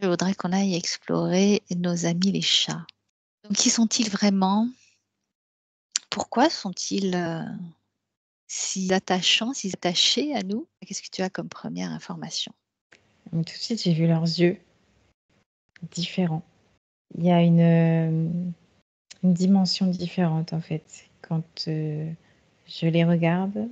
Je voudrais qu'on aille explorer nos amis les chats. Donc, qui sont-ils vraiment? Pourquoi sont-ils si attachants, si attachés à nous? Qu'est-ce que tu as comme première information? Donc, tout de suite, j'ai vu leurs yeux différents. Il y a une dimension différente, en fait, quand je les regarde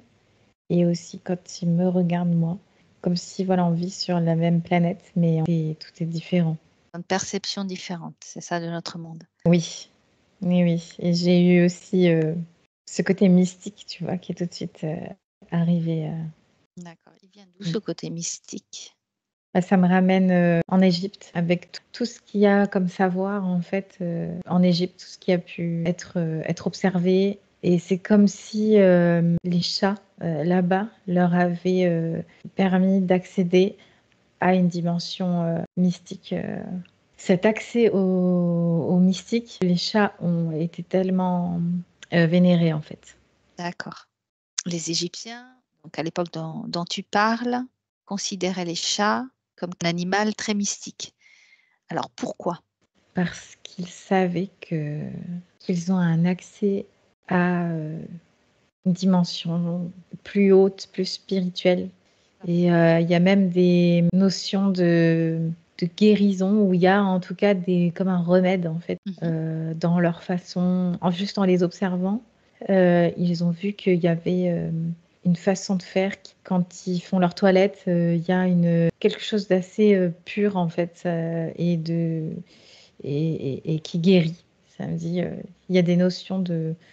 et aussi quand ils me regardent, moi. Comme si, voilà, on vit sur la même planète, mais tout est différent. Une perception différente, c'est ça, de notre monde. Oui, oui, oui. Et j'ai eu aussi ce côté mystique, tu vois, qui est tout de suite arrivé. D'accord. Il vient d'où ce côté mystique? Ça me ramène en Égypte avec tout ce qu'il y a comme savoir en fait en Égypte, tout ce qui a pu être observé. Et c'est comme si les chats là-bas leur avaient permis d'accéder à une dimension mystique. Cet accès au mystique, les chats ont été tellement vénérés en fait. D'accord. Les Égyptiens, donc à l'époque dont tu parles, considéraient les chats comme un animal très mystique. Alors pourquoi? Parce qu'ils savaient qu'ils ont un accès à une dimension plus haute, plus spirituelle. Et il y a même des notions de guérison où il y a en tout cas comme un remède en fait dans leur façon, juste en les observant, ils ont vu qu'il y avait une façon de faire quand ils font leur toilette, il y a quelque chose d'assez pur en fait et qui guérit. Ça me dit, il y a des notions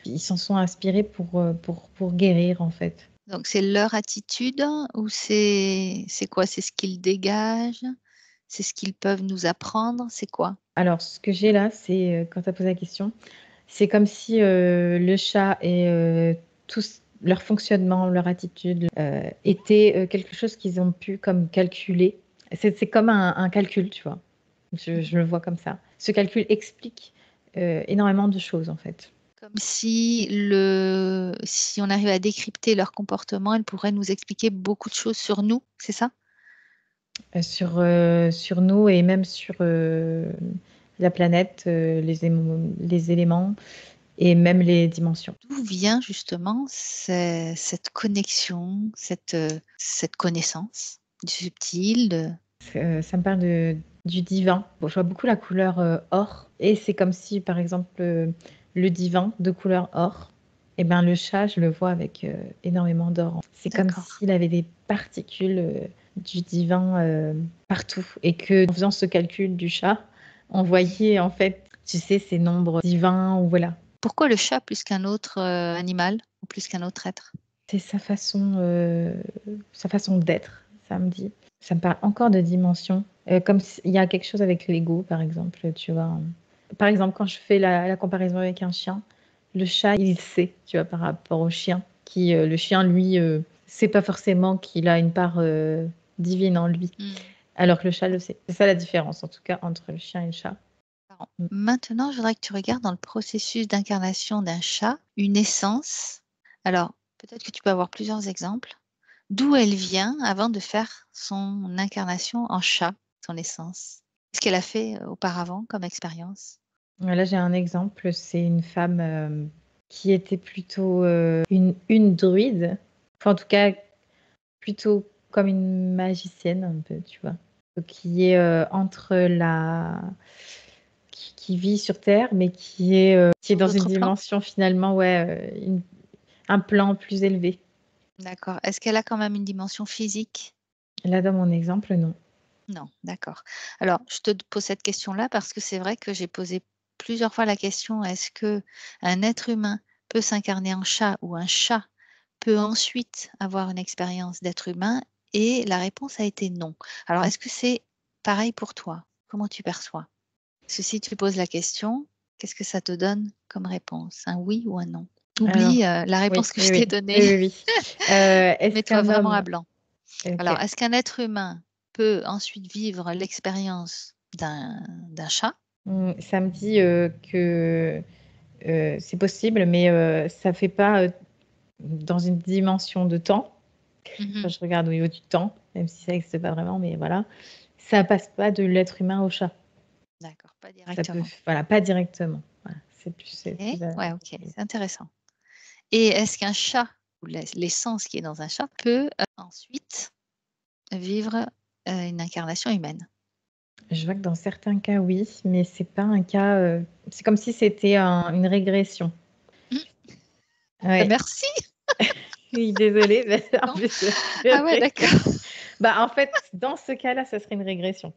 ils s'en sont inspirés pour guérir en fait. Donc c'est leur attitude ou c'est quoi? C'est ce qu'ils dégagent? C'est ce qu'ils peuvent nous apprendre? C'est quoi? Alors, ce que j'ai là, c'est quand tu as posé la question, c'est comme si le chat et tout leur fonctionnement, leur attitude était quelque chose qu'ils ont pu comme calculer. C'est comme un calcul, tu vois. Je le vois comme ça. Ce calcul explique énormément de choses en fait. Comme si on arrive à décrypter leur comportement, ils pourraient nous expliquer beaucoup de choses sur nous, c'est ça? Sur nous et même sur la planète, les éléments et même les dimensions. D'où vient justement cette connexion, cette connaissance du subtil? Ça me parle du divin. Bon, je vois beaucoup la couleur or et c'est comme si, par exemple, le divin de couleur or, et ben le chat, je le vois avec énormément d'or. C'est comme D'accord. s'il avait des particules du divin partout et que en faisant ce calcul du chat, on voyait en fait, tu sais, ces nombres divins ou voilà. Pourquoi le chat plus qu'un autre animal ou plus qu'un autre être? C'est sa façon d'être, ça me dit. Ça me parle encore de dimension. Comme il y a quelque chose avec l'ego, par exemple, tu vois. Par exemple, quand je fais la comparaison avec un chien, le chat, il sait, tu vois, par rapport au chien, le chien, lui, sait pas forcément qu'il a une part divine en lui, alors que le chat le sait. C'est ça la différence, en tout cas, entre le chien et le chat. Alors, maintenant, je voudrais que tu regardes dans le processus d'incarnation d'un chat, une essence. Alors, peut-être que tu peux avoir plusieurs exemples. D'où elle vient avant de faire son incarnation en chat, son essence? Qu'est-ce qu'elle a fait auparavant comme expérience? Là, j'ai un exemple, c'est une femme qui était plutôt une druide, enfin, en tout cas, plutôt comme une magicienne un peu, tu vois? Qui est, entre la qui vit sur terre, mais qui est Sur dans une d'autres plans? dimension finalement, ouais, un plan plus élevé. D'accord. Est-ce qu'elle a quand même une dimension physique? Là, dans mon exemple, non. Non, d'accord. Alors, je te pose cette question-là parce que c'est vrai que j'ai posé plusieurs fois la question, est-ce que un être humain peut s'incarner en chat ou un chat peut ensuite avoir une expérience d'être humain? Et la réponse a été non. Alors, est-ce que c'est pareil pour toi? Comment tu perçois? Parce que si tu poses la question, qu'est-ce que ça te donne comme réponse? Un oui ou un non? Oublie, Alors la oui, réponse que je oui, t'ai oui. donnée. Oui, oui, oui. Est-ce Mets-toi qu'un vraiment à homme blanc. OK. Alors, est-ce qu'un être humain peut ensuite vivre l'expérience d'un chat? Ça me dit, que, c'est possible, mais ça fait pas, dans une dimension de temps. Mhm. Quand je regarde au niveau du temps, même si ça n'existe pas vraiment, mais voilà, ça passe pas de l'être humain au chat. D'accord, pas Ça peut, directement. voilà, pas directement. Voilà, c'est Ok, plus ouais, ok, c'est intéressant. Et est-ce qu'un chat, ou l'essence qui est dans un chat, peut ensuite vivre une incarnation humaine? Je vois que dans certains cas, oui, mais c'est pas un cas. C'est comme si c'était une régression. Hmm. Ouais. Merci. Oui, désolée, mais en Non. plus, Ah ouais, d'accord. bah, en fait, dans ce cas-là, ça serait une régression.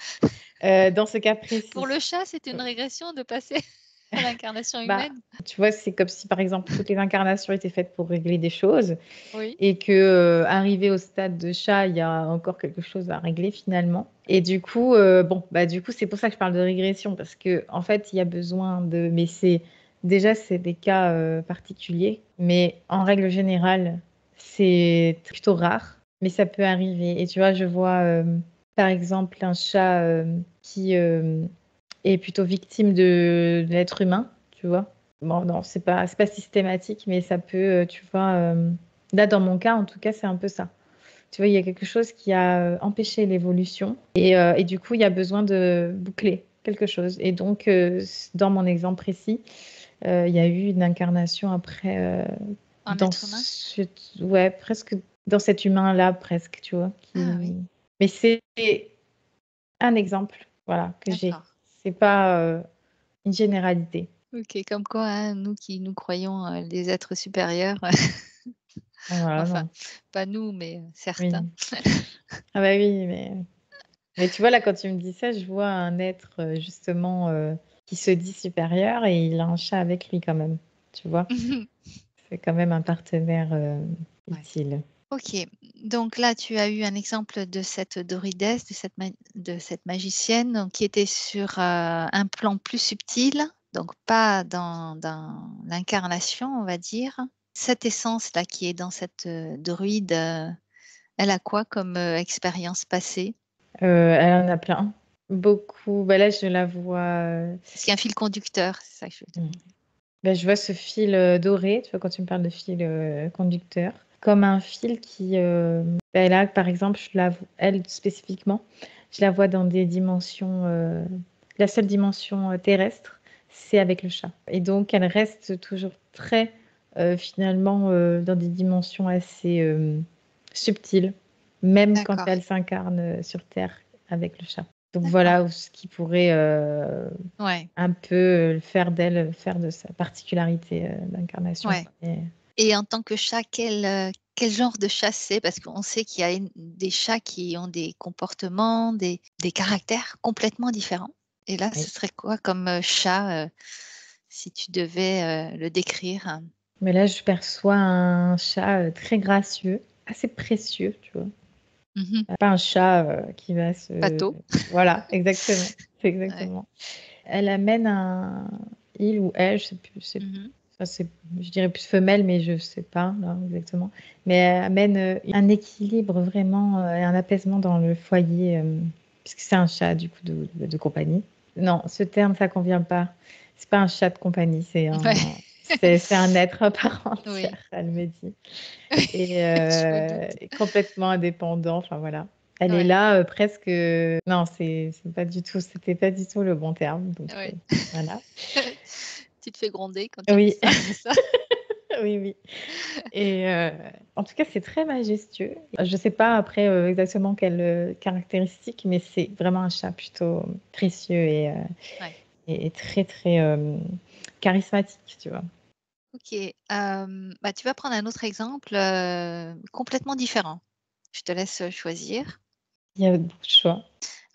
Dans ce cas Pour précis. le chat, c'est une régression de passer à l'incarnation Bah, humaine? tu vois, c'est comme si, par exemple, toutes les incarnations étaient faites pour régler des choses Oui. et que, arrivé au stade de chat, il y a encore quelque chose à régler finalement. Et du coup, bon, bah, du coup, c'est pour ça que je parle de régression parce que, en fait, il y a besoin de, mais c'est des cas particuliers, mais en règle générale, c'est plutôt rare, mais ça peut arriver. Et tu vois, je vois, par exemple, un chat qui est plutôt victime de l'être humain, tu vois. Bon, non, c'est pas systématique, mais ça peut, tu vois, là, dans mon cas, en tout cas, c'est un peu ça. Tu vois, il y a quelque chose qui a empêché l'évolution et du coup, il y a besoin de boucler quelque chose. Et donc, dans mon exemple précis, il y a eu une incarnation après En dans être humain? ce, ouais, presque dans cet humain-là, presque, tu vois. Ah oui, Mais c'est un exemple, voilà, que j'ai. d'accord. C'est pas une généralité. Ok, comme quoi, hein, nous qui nous croyons les êtres supérieurs, Voilà, enfin, non. pas nous, mais certains. Oui. Ah bah oui, mais tu vois, là, quand tu me dis ça, je vois un être justement qui se dit supérieur et il a un chat avec lui quand même. Tu vois, c'est quand même un partenaire Ouais. utile. Ok, donc là, tu as eu un exemple de cette druidesse, de cette magicienne donc, qui était sur un plan plus subtil, donc pas dans l'incarnation, on va dire. Cette essence-là qui est dans cette druide, elle a quoi comme expérience passée? Elle en a plein. Beaucoup. Bah là, je la vois. Est-ce qu'il y a un fil conducteur? C'est ça que je veux te Hmm. demander. Bah, je vois ce fil doré, tu vois, quand tu me parles de fil conducteur, comme un fil qui. Bah, là, par exemple, elle spécifiquement, je la vois dans des dimensions. La seule dimension terrestre, c'est avec le chat. Et donc, elle reste toujours très, finalement, dans des dimensions assez subtiles, même quand D'accord. elle s'incarne sur Terre avec le chat. Donc D'accord. voilà ce qui pourrait Ouais. un peu faire de sa particularité d'incarnation. Ouais. Et en tant que chat, quel genre de chat c'est? Parce qu'on sait qu'il y a des chats qui ont des comportements, des caractères complètement différents. Et là, Oui. ce serait quoi comme chat, si tu devais le décrire? Mais là, je perçois un chat très gracieux, assez précieux, tu vois. Mhm. Pas un chat qui va se... Pato. Voilà, exactement. C'est Ouais. exactement. Elle amène il ou elle, je sais plus, Mhm. ça, je dirais plus femelle, mais je sais pas là, exactement. Mais elle amène un équilibre vraiment et un apaisement dans le foyer, puisque c'est un chat du coup de compagnie. Non, ce terme, ça convient pas. C'est pas un chat de compagnie, Ouais. c'est un être à part entière, Oui, elle me dit. Et je me doute. complètement indépendant, enfin voilà. Elle est Ouais. là presque. Non, c'est pas du tout, c'était pas du tout le bon terme. Donc Ouais. voilà. Tu te fais gronder quand tu dis Oui, ça, c'est ça? oui, oui. Et en tout cas, c'est très majestueux. Je sais pas après exactement quelles caractéristiques, mais c'est vraiment un chat plutôt précieux Ouais. et très, très charismatique, tu vois. Ok. Bah, tu vas prendre un autre exemple complètement différent. Je te laisse choisir. Il y a beaucoup de choix.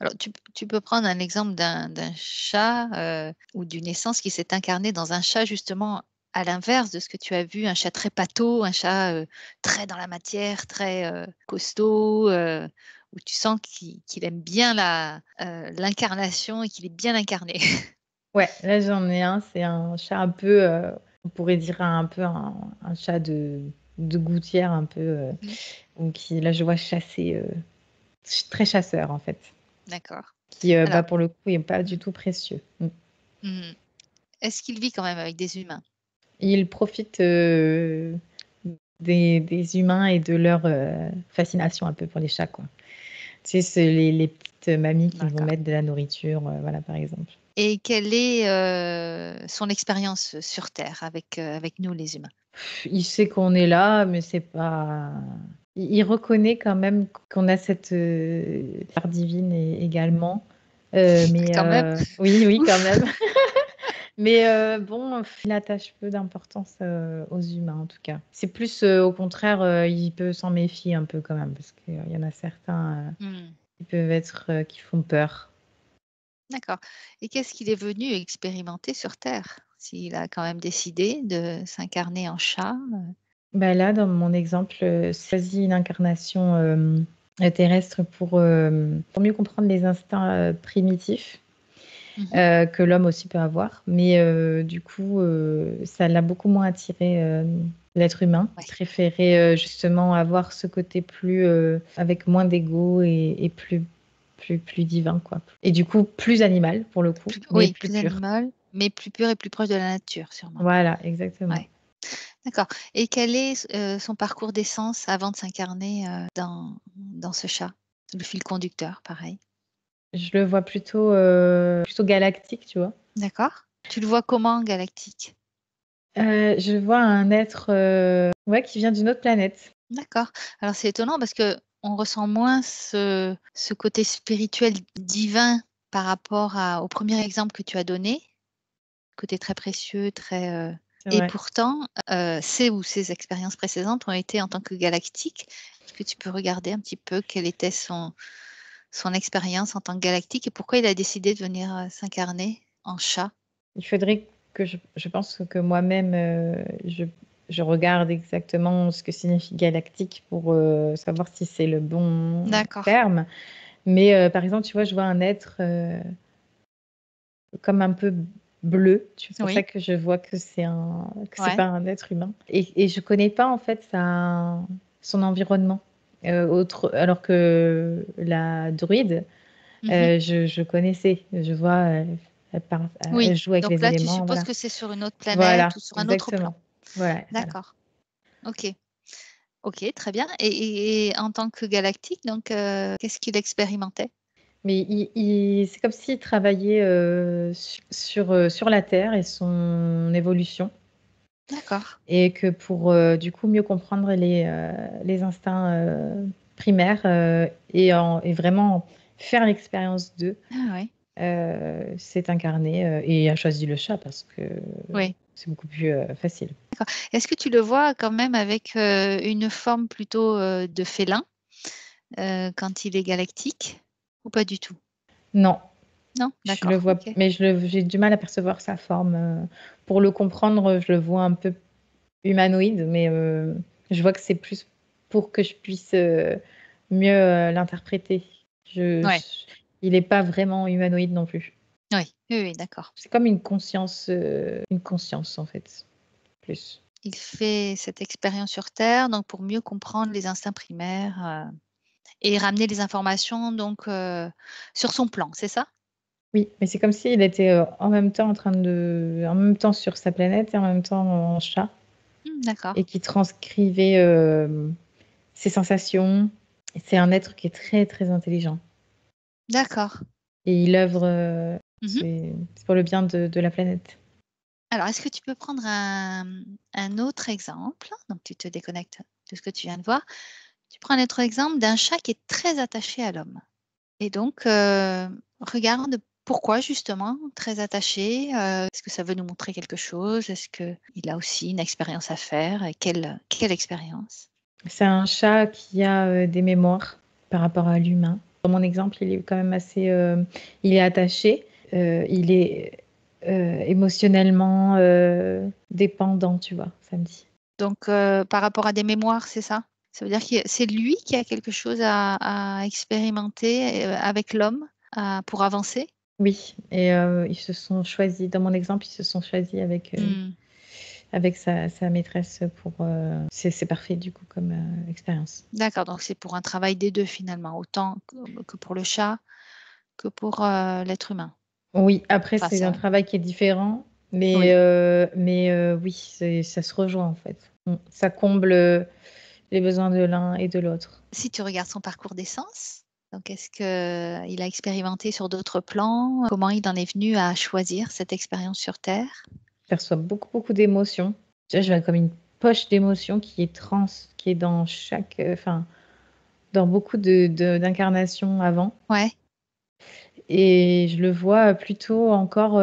Alors, tu peux prendre un exemple d'un chat ou d'une essence qui s'est incarnée dans un chat, justement, à l'inverse de ce que tu as vu, un chat très pâteau, un chat très dans la matière, très costaud, où tu sens qu'il aime bien l'incarnation et qu'il est bien incarné. Ouais, là j'en ai un, c'est un chat un peu, on pourrait dire un peu un chat de gouttière un peu, Mhm. ou qui, là je vois chasser, très chasseur en fait, D'accord. qui bah, Alors, pour le coup est pas du mhm, tout précieux. Mm. mhm. Est-ce qu'il vit quand même avec des humains? Il profite des humains et de leur fascination un peu pour les chats, quoi. Tu sais, c'est les petites mamies qui vont D'accord. mettre de la nourriture, voilà, par exemple. Et quelle est, son expérience sur Terre avec nous les humains? Il sait qu'on est là, mais c'est pas. Il reconnaît quand même qu'on a cette part divine également. Mais Quand même? oui, oui, quand Ouf! même. Mais bon, il attache peu d'importance aux humains, en tout cas. C'est plus, au contraire, il peut s'en méfier un peu quand même, parce qu'il y en a certains Mmh. qui peuvent être, qui font peur. D'accord, et qu'est-ce qu'il est venu expérimenter sur Terre? S'il a quand même décidé de s'incarner en chat, Bah là, dans mon exemple, choisis une incarnation terrestre pour mieux comprendre les instincts primitifs Mmh mh. que l'homme aussi peut avoir. Mais du coup, ça l'a beaucoup moins attiré, l'être humain. Il Ouais. préférait justement avoir ce côté plus, avec moins d'ego et plus divin, quoi. Et du coup, plus animal pour le coup, Plus mais oui, plus plus pur. animal, mais plus pur et plus proche de la nature sûrement? Voilà, exactement. Ouais, d'accord, et quel est son parcours d'essence avant de s'incarner, dans ce chat? Le fil conducteur, pareil. Je le vois plutôt galactique, tu vois? D'accord. Tu le vois comment galactique? Je vois un être, ouais, qui vient d'une autre planète. D'accord. Alors c'est étonnant parce qu'on ressent moins ce côté spirituel divin par rapport au premier exemple que tu as donné, côté très précieux, très, C'est et vrai. pourtant, ces expériences précédentes ont été en tant que galactique. Est-ce que tu peux regarder un petit peu quelle était son expérience en tant que galactique et pourquoi il a décidé de venir, s'incarner en chat? Il faudrait que je pense que moi-même, je regarde exactement ce que signifie galactique pour, savoir si c'est le bon D'accord. terme. Mais, par exemple, tu vois, je vois un être, comme un peu bleu. C'est pour ça Oui, que je vois que c'est ouais. pas un être humain et je connais pas en fait son environnement, autre alors que la druide, Mmh. je connaissais. Je vois, Oui, elle joue avec donc les là, tu éléments, supposes voilà. que c'est sur une autre planète Voilà, ou sur un autre plan? exactement. Voilà, voilà. D'accord. OK. OK, très bien, et en tant que galactique donc, qu'est-ce qu'il expérimentait? Mais c'est comme s'il travaillait, sur la Terre et son évolution D'accord. et que pour, du coup, mieux comprendre les instincts, primaires, et vraiment faire l'expérience d'eux, Ah oui. s'est incarné, et a choisi le chat parce que Oui. c'est beaucoup plus, facile. Est-ce que tu le vois quand même avec, une forme plutôt, de félin, quand il est galactique ou pas du tout? Non, Non? je le D'accord, vois, OK. mais j'ai du mal à percevoir sa forme, pour le comprendre, je le vois un peu humanoïde, mais je vois que c'est plus pour que je puisse, mieux, l'interpréter. Je Ouais. Il est pas vraiment humanoïde non plus. Oui, oui, oui, d'accord. C'est comme une conscience en fait, plus. Il fait cette expérience sur Terre donc pour mieux comprendre les instincts primaires, et ramener les informations donc, sur son plan, c'est ça? Oui, mais c'est comme s'il était, en même temps sur sa planète et en même temps en chat Mmh, et d'accord. qui transcrivait, ses sensations. C'est un être qui est très, très intelligent D'accord. et il œuvre, Mmh. c'est pour le bien de la planète. Alors, est-ce que tu peux prendre un autre exemple? Donc tu te déconnectes de ce que tu viens de voir. Tu prends un autre exemple d'un chat qui est très attaché à l'homme et donc regarde pourquoi justement très attaché, est-ce que ça veut nous montrer quelque chose? Est-ce qu'il a aussi une expérience à faire et quelle expérience? C'est un chat qui a, des mémoires par rapport à l'humain. Dans mon exemple, il est quand même assez, il est attaché, il est, émotionnellement, dépendant, tu vois? Ça me dit. Donc par rapport à des mémoires, c'est ça? Ça veut dire que c'est lui qui a quelque chose à expérimenter, avec l'homme, pour avancer? Oui et ils se sont choisis dans mon exemple, ils se sont choisis Mmh. avec sa maîtresse pour, c'est parfait du coup comme, expérience. D'accord, donc c'est pour un travail des 2 finalement, autant que pour le chat, que pour, l'être humain? Oui, après Enfin c'est un ça travail qui est différent, oui, mais oui, ça se rejoint en fait. Ça comble les besoins de l'un et de l'autre. Si tu regardes son parcours d'essence, donc est-ce qu'il a expérimenté sur d'autres plans? Comment il en est venu à choisir cette expérience sur Terre? Je perçois beaucoup, beaucoup d'émotions. Tu vois, je vois comme une poche d'émotions qui est dans chaque, dans beaucoup d'incarnations avant. Ouais, Et je le vois plutôt encore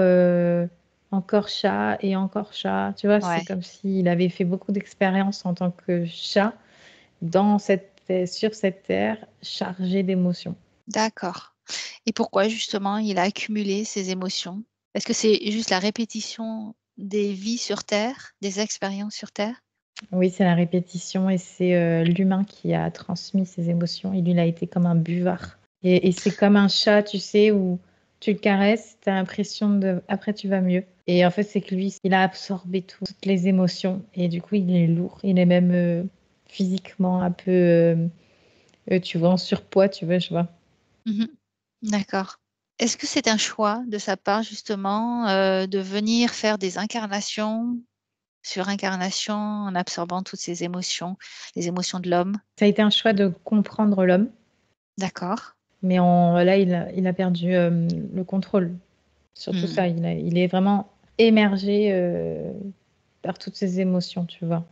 chat et encore chat. Tu vois, c'est ouais, comme s'il avait fait beaucoup d'expériences en tant que chat sur cette terre chargée d'émotions. d'accord. Et pourquoi justement il a accumulé ces émotions? Est-ce que c'est juste la répétition des vies sur Terre, des expériences sur Terre? Oui, c'est la répétition et c'est l'humain qui a transmis ses émotions. Il a été comme un buvard. Et c'est comme un chat, tu sais, où tu le caresses, tu as l'impression de... Après, tu vas mieux. Et en fait, c'est que lui, il a absorbé toutes les émotions. Et du coup, il est lourd. Il est même physiquement un peu, tu vois, en surpoids, tu vois, je vois. Mmh. D'accord. Est-ce que c'est un choix de sa part justement, de venir faire des incarnations sur incarnations en absorbant toutes ces émotions, les émotions de l'homme? Ça a été un choix de comprendre l'homme. D'accord. Mais là, il a perdu le contrôle sur tout Mmh. ça. Il est vraiment émergé par toutes ces émotions, tu vois.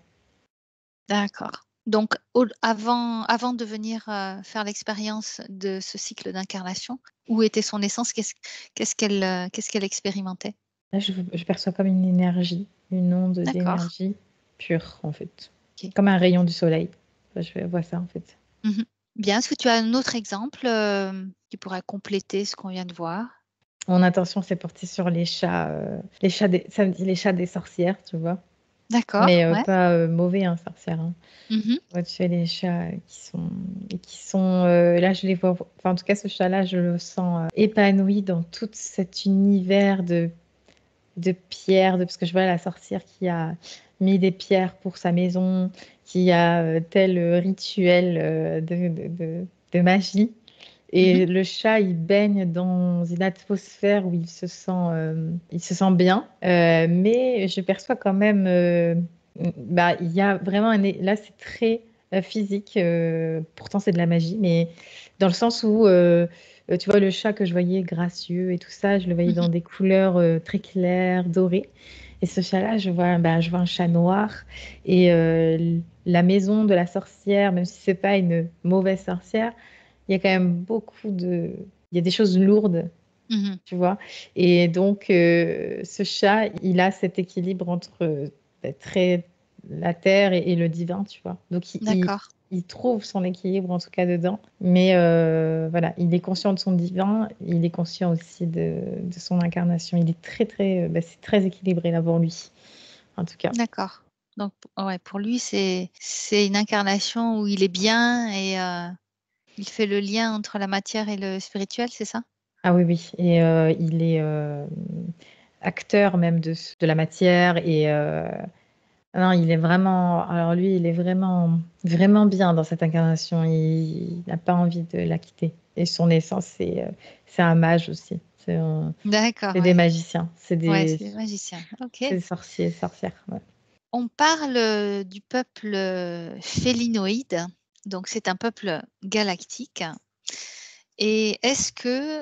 D'accord. Donc avant de venir, faire l'expérience de ce cycle d'incarnation, où était son essence? Qu'est-ce qu'elle expérimentait? Là, je perçois comme une énergie, une onde D'accord. d'énergie pure, en fait. OK. Comme un rayon du soleil. Je vois ça, en fait. Mmh. Bien. Est-ce que tu as un autre exemple, qui pourrait compléter ce qu'on vient de voir? Mon attention s'est portée sur les chats ça me dit les chats des sorcières, tu vois. Mais D'accord, ouais. pas mauvais, hein, sorcières, hein. Mmh. Ouais, tu sais, les chats qui sont là, je les vois. Enfin, en tout cas, ce chat-là, je le sens épanoui dans tout cet univers de pierres, parce que je vois la sorcière qui a mis des pierres pour sa maison, qui a tel rituel de magie. Mmh. Et le chat, il baigne dans une atmosphère où il se sent bien. Mais je perçois quand même, bah, il y a vraiment là, c'est très physique. Pourtant, c'est de la magie, mais dans le sens où, tu vois, le chat que je voyais gracieux et tout ça, je le voyais dans Mmh. des couleurs très claires, dorées. Et ce chat-là, je vois un chat noir. Et la maison de la sorcière, même si c'est pas une mauvaise sorcière, il y a quand même il y a des choses lourdes, Mmh. tu vois. Et donc, ce chat, il a cet équilibre entre très la terre et le divin, tu vois. Donc, D'accord, il trouve son équilibre, en tout cas, dedans. Mais voilà, il est conscient de son divin, il est conscient aussi de son incarnation. Il est très, très, c'est très équilibré là pour lui, en tout cas. d'accord. Donc ouais, pour lui, c'est une incarnation où il est bien et il fait le lien entre la matière et le spirituel, c'est ça? Ah oui, oui. Et il est acteur même de la matière et non, il est vraiment alors lui, il est vraiment vraiment bien dans cette incarnation. Il n'a pas envie de la quitter et son essence, c'est un mage aussi. D'accord, C'est des ouais. magiciens, Ouais, c'est des magiciens. OK. c'est des sorciers et sorcières, ouais. On parle, du peuple, félinoïde, donc c'est un peuple galactique et est-ce que,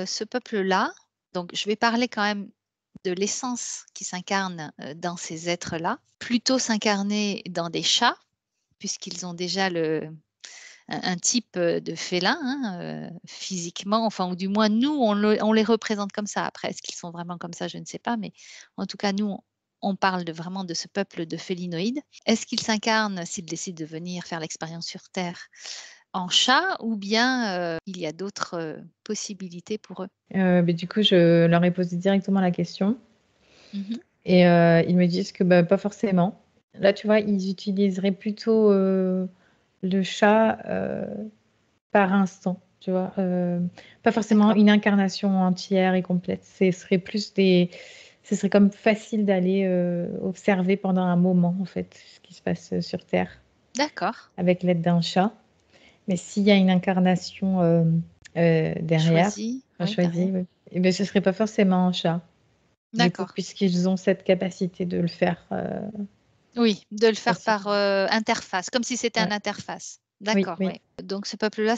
ce peuple-là, donc je vais parler quand même de l'essence qui s'incarne, dans ces êtres-là, plutôt s'incarner dans des chats, puisqu'ils ont déjà un type, de félin, hein, physiquement, enfin ou du moins nous on les représente comme ça. Après est-ce qu'ils sont vraiment comme ça? Je ne sais pas, mais en tout cas nous on parle vraiment de ce peuple de félinoïdes. Est-ce qu'ils s'incarnent, s'ils décident de venir faire l'expérience sur terre, en chat ou bien, il y a d'autres, possibilités pour eux? Beh, du coup, je leur ai posé directement la question Mmh. et ils me disent que, bah, pas forcément. Là, tu vois, ils utiliseraient plutôt, le chat, par instant, tu vois? Pas forcément D'accord, une incarnation entière et complète. Ce serait comme facile d'aller, observer pendant un moment, en fait, ce qui se passe, sur terre d'accord, avec l'aide d'un chat. Mais s'il y a une incarnation, derrière, choisi, enfin oui, derrière. choisie, oui, et beh, ce serait pas forcément un chat, du coup, D'accord, puisqu'ils ont cette capacité de le faire, Oui, de le faire Facile. par, interface, comme si c'était un Ouais. interface. Oui, D'accord, oui, oui. Donc ce peuple-là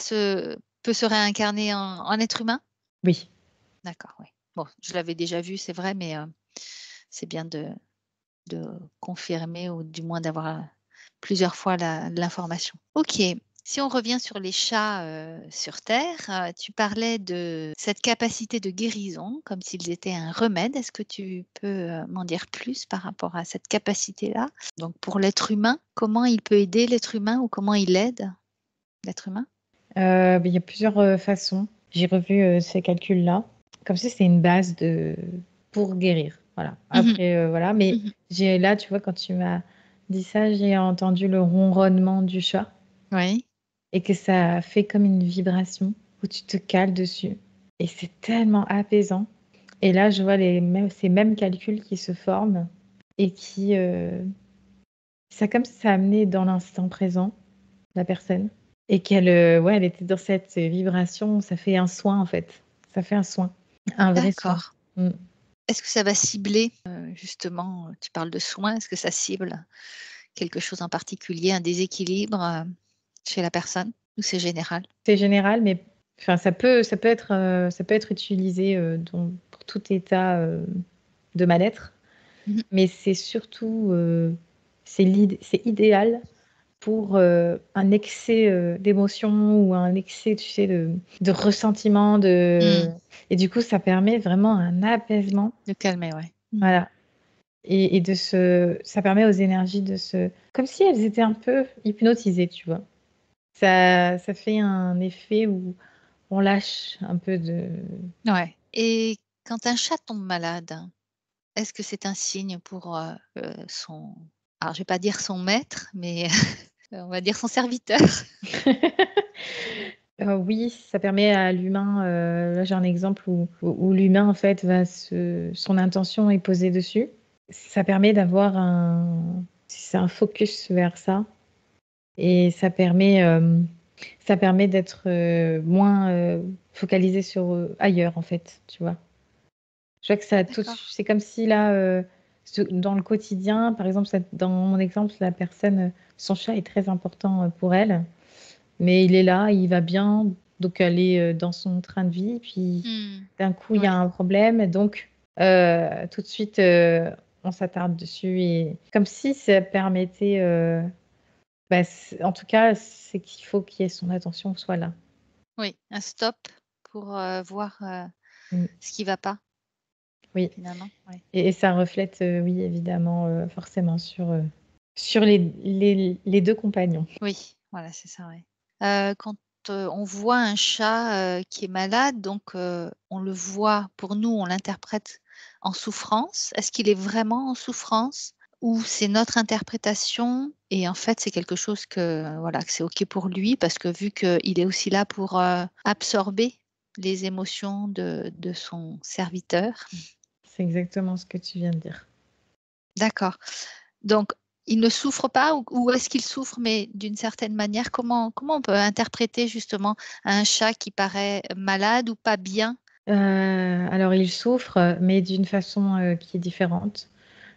peut se réincarner en être humain? oui. D'accord, oui. Bon, je l'avais déjà vu, c'est vrai, mais, c'est bien de confirmer ou du moins d'avoir, plusieurs fois l'information. OK. Si on revient sur les chats, sur terre, tu parlais de cette capacité de guérison comme s'ils étaient un remède. Est-ce que tu peux, m'en dire plus par rapport à cette capacité-là? Donc pour l'être humain, comment il peut aider l'être humain ou comment il aide l'être humain? Il y a plusieurs, façons. J'ai revu, ces calculs-là, comme si c'était une base pour guérir, voilà. Mmh mh. Après, voilà, mais Mmh. là, tu vois, quand tu m'as dit ça, j'ai entendu le ronronnement du chat Oui. et que ça fait comme une vibration où tu te cales dessus et c'est tellement apaisant et là, je vois ces mêmes calculs qui se forment et qui, ça comme si ça amenait dans l'instant présent la personne et qu'elle, ouais, elle était dans cette vibration, ça fait un soin en fait. Ça fait un soin, un vrai soin. D'accord. Mmh. Est-ce que ça va cibler, justement, tu parles de soins, est-ce que ça cible quelque chose en particulier, un déséquilibre, chez la personne ou c'est général? C'est général, mais enfin ça peut être utilisé, pour tout état, de mal-être, Mmh mh. mais c'est surtout, c'est idéal pour, un excès, d'émotions ou un excès, tu sais, de ressentiment, Mmh. et du coup, ça permet vraiment un apaisement, De calmer, ouais. Mmh. voilà. Et ça permet aux énergies de se comme si elles étaient un peu hypnotisées, tu vois? Ça fait un effet où on lâche un peu de Ouais et quand un chat tombe malade, est-ce que c'est un signe pour, son alors je vais pas dire son maître, mais on va dire son serviteur? oui, ça permet à l'humain, là j'ai un exemple où l'humain en fait son intention est posée dessus. Ça permet d'avoir c'est un focus vers ça et ça permet d'être, moins, focalisé sur, ailleurs en fait, tu vois? Je vois que ça a tout de D'accord. suite c'est comme si là, dans le quotidien, par exemple, dans mon exemple, la personne, son chat est très important, pour elle, mais il est là, il va bien, donc elle est, dans son train de vie, puis Mmh. d'un coup, il y a Oui. un problème, donc tout de suite, on s'attarde dessus et comme si ça permettait, bah, en tout cas, c'est qu'il faut qu'il y ait son attention soit là. Oui, un stop pour, voir, Mmh, ce qui va pas oui. finalement, oui. Et ça reflète, oui, évidemment, forcément sur les 2 compagnons. Oui, voilà, c'est ça, oui. Quand, on voit un chat, qui est malade, donc on le voit pour nous, on l'interprète en souffrance. Est-ce qu'il est vraiment en souffrance? Ou c'est notre interprétation et en fait, c'est quelque chose que, voilà, que c'est OK pour lui parce que vu qu'il est aussi là pour, absorber les émotions de son serviteur. C'est exactement ce que tu viens de dire. D'accord. Donc, il ne souffre pas ou est-ce qu'il souffre, mais d'une certaine manière? Comment on peut interpréter justement un chat qui paraît malade ou pas bien? Alors il souffre, mais d'une façon, qui est différente.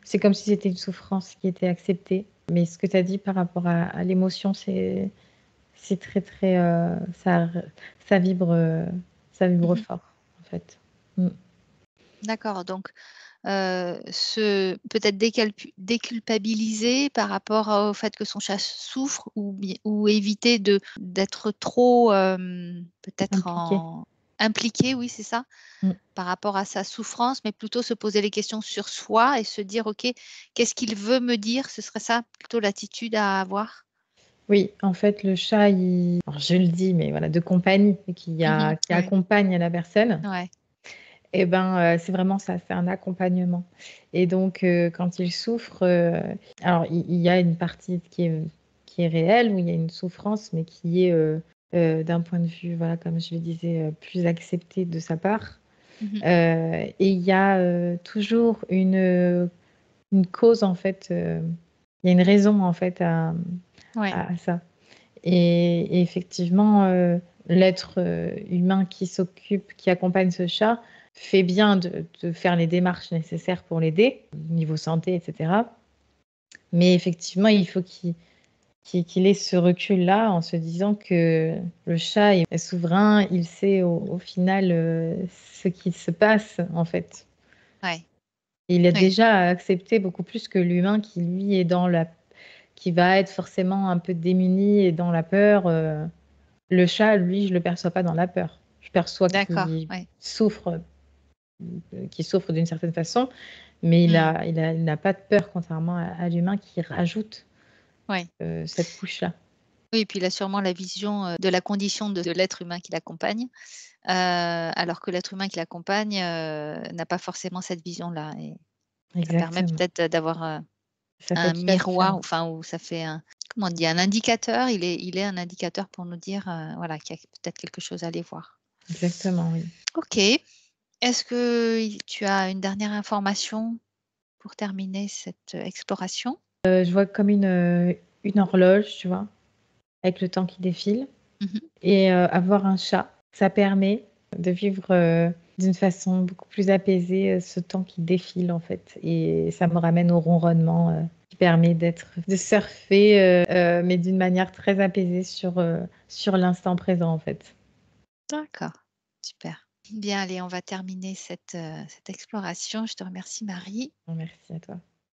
C'est comme si c'était une souffrance qui était acceptée. Mais ce que tu as dit par rapport à l'émotion, c'est très, très, ça vibre Mmh. fort, en fait. Mmh. D'accord, donc se peut-être déculpabiliser par rapport au fait que son chat souffre ou éviter d'être trop, peut-être Impliqué. en impliqué, oui, c'est ça? Mmh. Par rapport à sa souffrance, mais plutôt se poser les questions sur soi et se dire: «OK, qu'est-ce qu'il veut me dire?» Ce serait ça plutôt l'attitude à avoir? Oui, en fait, le chat, alors je le dis, mais voilà, de compagnie, Mmh. qui Oui, accompagne la personne. ouais. Et ben, c'est vraiment ça, c'est un accompagnement et donc quand il souffre, alors il y a une partie qui est réelle, où il y a une souffrance, mais qui est, d'un point de vue, voilà, comme je le disais, plus acceptée de sa part. Mmh. Et il y a, toujours une cause, en fait, il y a une raison, en fait, Ouais. à ça et effectivement, l'être, humain qui accompagne ce chat fait bien de faire les démarches nécessaires pour l'aider, niveau santé et cetera. Mais effectivement, il faut qu'il ait ce recul-là en se disant que le chat est souverain, il sait au final ce qui se passe en fait. Ouais, Il a oui, déjà accepté beaucoup plus que l'humain qui lui est qui va être forcément un peu démuni et dans la peur. Le chat, lui, je le perçois pas dans la peur. Je perçois d'accord, ouais. qu'il souffre d'une certaine façon, mais Mmh. il n'a pas de peur, contrairement à l'humain qui rajoute Ouais. cette couche-là. Oui, et puis il a sûrement la vision, de la condition de l'être humain qui l'accompagne, alors que l'être humain qui l'accompagne, n'a pas forcément cette vision-là et ça permet Exactement. peut-être d'avoir, Ça fait un toute la miroir, différence. enfin, où ça fait un comment on dit? Un indicateur, il est un indicateur pour nous dire, voilà, qu'il y a peut-être quelque chose à aller voir. Exactement, oui. OK. Est-ce que tu as une dernière information pour terminer cette, exploration? Je vois comme une horloge, tu vois? Avec le temps qui défile Mmh mh. et avoir un chat, ça permet de vivre, d'une façon beaucoup plus apaisée, ce temps qui défile, en fait et ça me ramène au ronronnement, qui permet de surfer, mais d'une manière très apaisée sur l'instant présent, en fait. D'accord, super. Bien, allez, on va terminer cette exploration. Je te remercie Marie. Merci à toi.